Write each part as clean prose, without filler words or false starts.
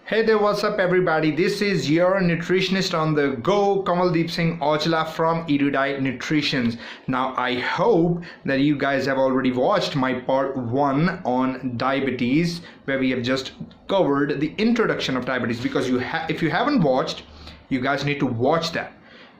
Hey there, what's up everybody? This is your nutritionist on the go, Kanwaldeep Singh Aujla from Erudite Nutrition. Now I hope that you guys have already watched my part 1 on diabetes, where we have just covered the introduction of diabetes, because if you haven't watched, you guys need to watch that,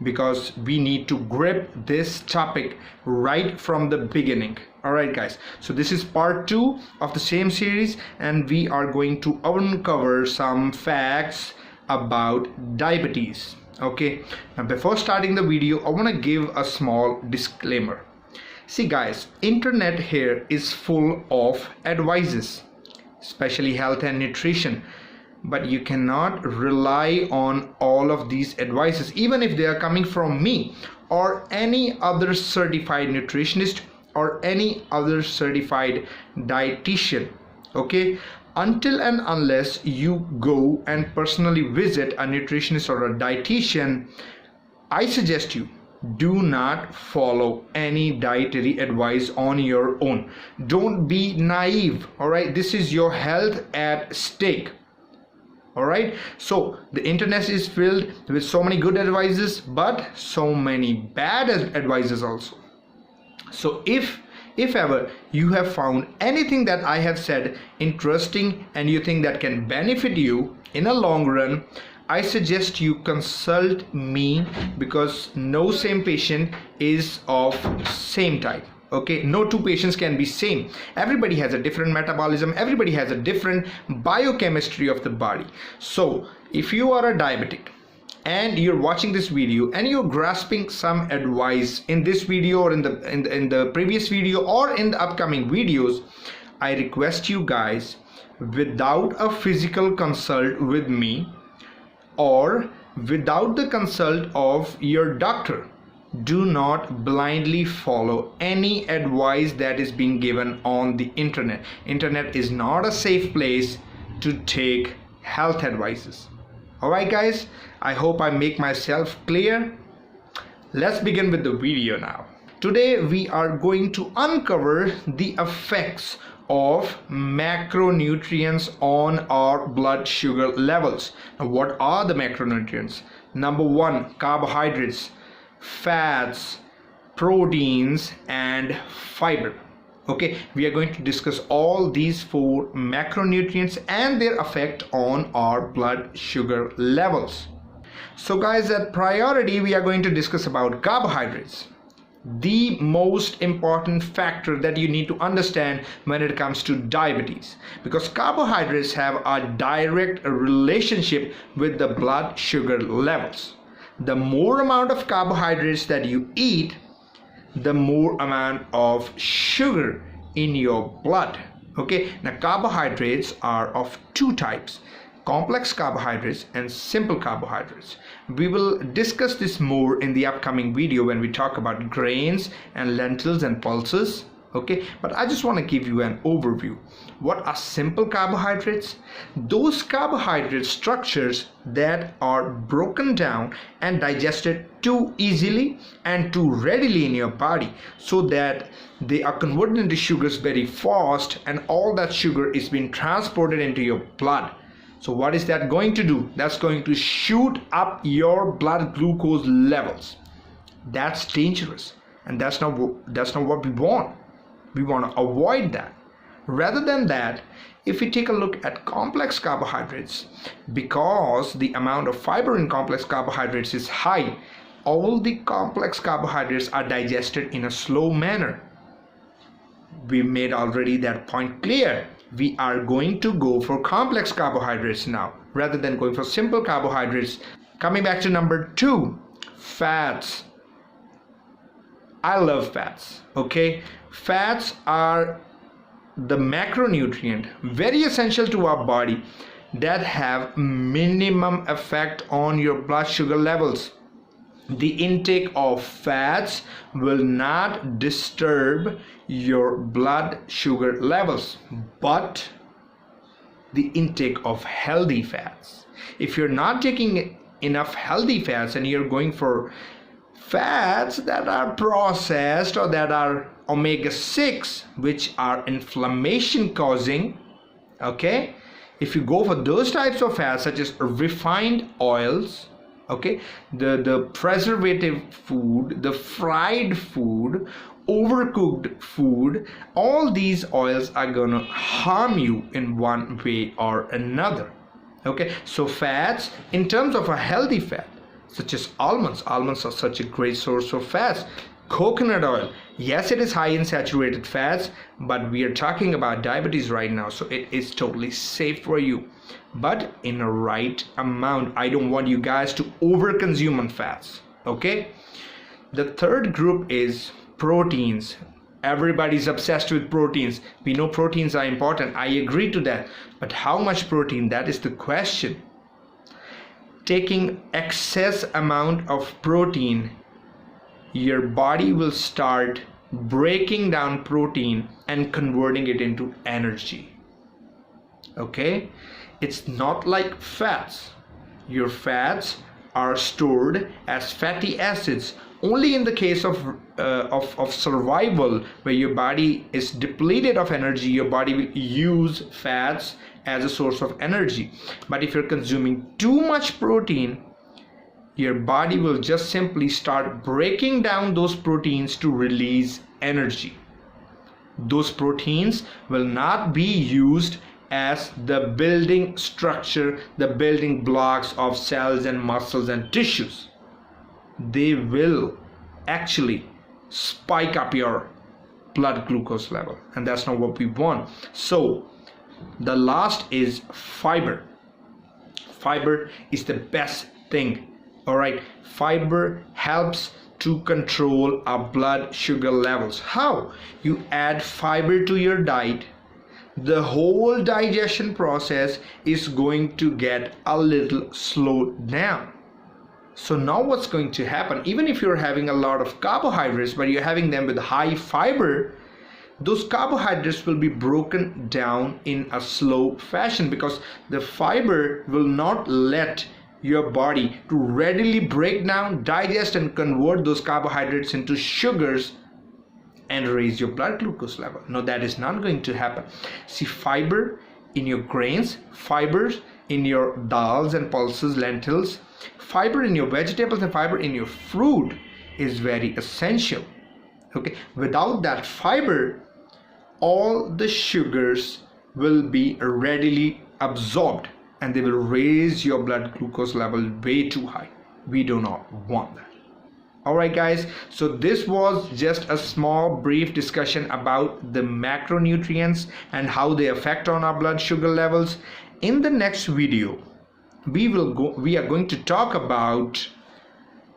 because we need to grip this topic right from the beginning. Alright guys, so this is part 2 of the same series, and we are going to uncover some facts about diabetes. Okay, now before starting the video, I want to give a small disclaimer. See guys, internet here is full of advices, especially health and nutrition, but you cannot rely on all of these advices, even if they are coming from me or any other certified nutritionist or any other certified dietitian. Okay, until and unless you go and personally visit a nutritionist or a dietitian, I suggest you do not follow any dietary advice on your own. Don't be naive. All right, this is your health at stake. All right, so the internet is filled with so many good advices, but so many bad advices also. So if ever you have found anything that I have said interesting and you think that can benefit you in a long run, I suggest you consult me, because no same patient is of same type. Okay, no two patients can be same. Everybody has a different metabolism, everybody has a different biochemistry of the body. So if you are a diabetic and you're watching this video and you're grasping some advice in this video or in the previous video or in the upcoming videos, I request you guys, without a physical consult with me or without the consult of your doctor, do not blindly follow any advice that is being given on the internet. Internet is not a safe place to take health advices. Alright guys, I hope I make myself clear. Let's begin with the video now. Today we are going to uncover the effects of macronutrients on our blood sugar levels. Now, what are the macronutrients? Number 1, carbohydrates, fats, proteins, and fiber. Okay, we are going to discuss all these 4 macronutrients and their effect on our blood sugar levels. So guys, at priority we are going to discuss about carbohydrates, the most important factor that you need to understand when it comes to diabetes, because carbohydrates have a direct relationship with the blood sugar levels. The more amount of carbohydrates that you eat, the more amount of sugar in your blood. Okay, now carbohydrates are of 2 types: complex carbohydrates and simple carbohydrates. We will discuss this more in the upcoming video when we talk about grains and lentils and pulses. Okay, but I just want to give you an overview. What are simple carbohydrates? Those carbohydrate structures that are broken down and digested too easily and too readily in your body, so that they are converted into sugars very fast, and all that sugar is being transported into your blood. So what is that going to do? That's going to shoot up your blood glucose levels. That's dangerous, and that's not what we want. We want to avoid that. Rather than that, if we take a look at complex carbohydrates, because the amount of fiber in complex carbohydrates is high, all the complex carbohydrates are digested in a slow manner. We made already that point clear. We are going to go for complex carbohydrates now, rather than going for simple carbohydrates. Coming back to number 2, fats. I love fats. Okay, fats are the macronutrient, very essential to our body, that have minimum effect on your blood sugar levels. The intake of fats will not disturb your blood sugar levels, but the intake of healthy fats. If you're not taking enough healthy fats and you're going for fats that are processed or that are omega-6, which are inflammation causing, okay, If you go for those types of fats such as refined oils, okay, the preservative food, the fried food, overcooked food, all these oils are gonna harm you in one way or another. Okay, so fats, in terms of a healthy fat such as almonds are such a great source of fats. Coconut oil, yes, it is high in saturated fats, but we are talking about diabetes right now, so it is totally safe for you, but in a right amount. I don't want you guys to overconsume on fats. Okay, the third group is proteins. Everybody's obsessed with proteins. We know proteins are important, I agree to that, but how much protein, that is the question. Taking excess amount of protein, your body will start breaking down protein and converting it into energy. Okay, it's not like fats. Your fats are stored as fatty acids only in the case of survival, where your body is depleted of energy. Your body will use fats as a source of energy. But if you're consuming too much protein, your body will just simply start breaking down those proteins to release energy. Those proteins will not be used as the building structure, the building blocks of cells and muscles and tissues. They will actually spike up your blood glucose level, and that's not what we want. So the last is fiber. Fiber is the best thing. All right, fiber helps to control our blood sugar levels. How? You add fiber to your diet, the whole digestion process is going to get a little slowed down. So now what's going to happen, even if you're having a lot of carbohydrates but you're having them with high fiber, those carbohydrates will be broken down in a slow fashion, because the fiber will not let your body to readily break down, digest and convert those carbohydrates into sugars and raise your blood glucose level. No, that is not going to happen. See, fiber in your grains, fibers in your dals and pulses, lentils, fiber in your vegetables and fiber in your fruit is very essential. Okay, without that fiber, all the sugars will be readily absorbed and they will raise your blood glucose level way too high. We do not want that. Alright guys, so this was just a small brief discussion about the macronutrients and how they affect on our blood sugar levels. In the next video, we are going to talk about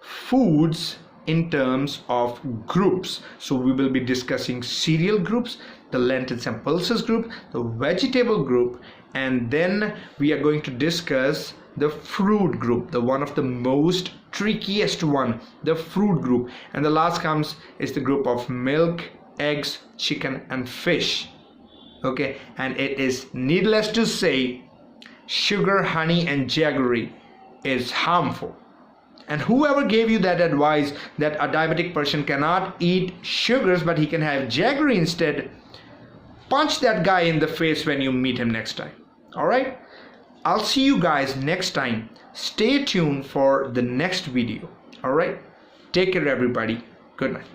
foods in terms of groups. So we will be discussing cereal groups, the lentils and pulses group, the vegetable group, and then we are going to discuss the fruit group, the one of the most trickiest one, the fruit group. And the last comes is the group of milk, eggs, chicken and fish. Okay, and it is needless to say, sugar, honey and jaggery is harmful. And whoever gave you that advice that a diabetic person cannot eat sugars but he can have jaggery instead, punch that guy in the face when you meet him next time. Alright, I'll see you guys next time. Stay tuned for the next video. Alright, take care everybody. Good night.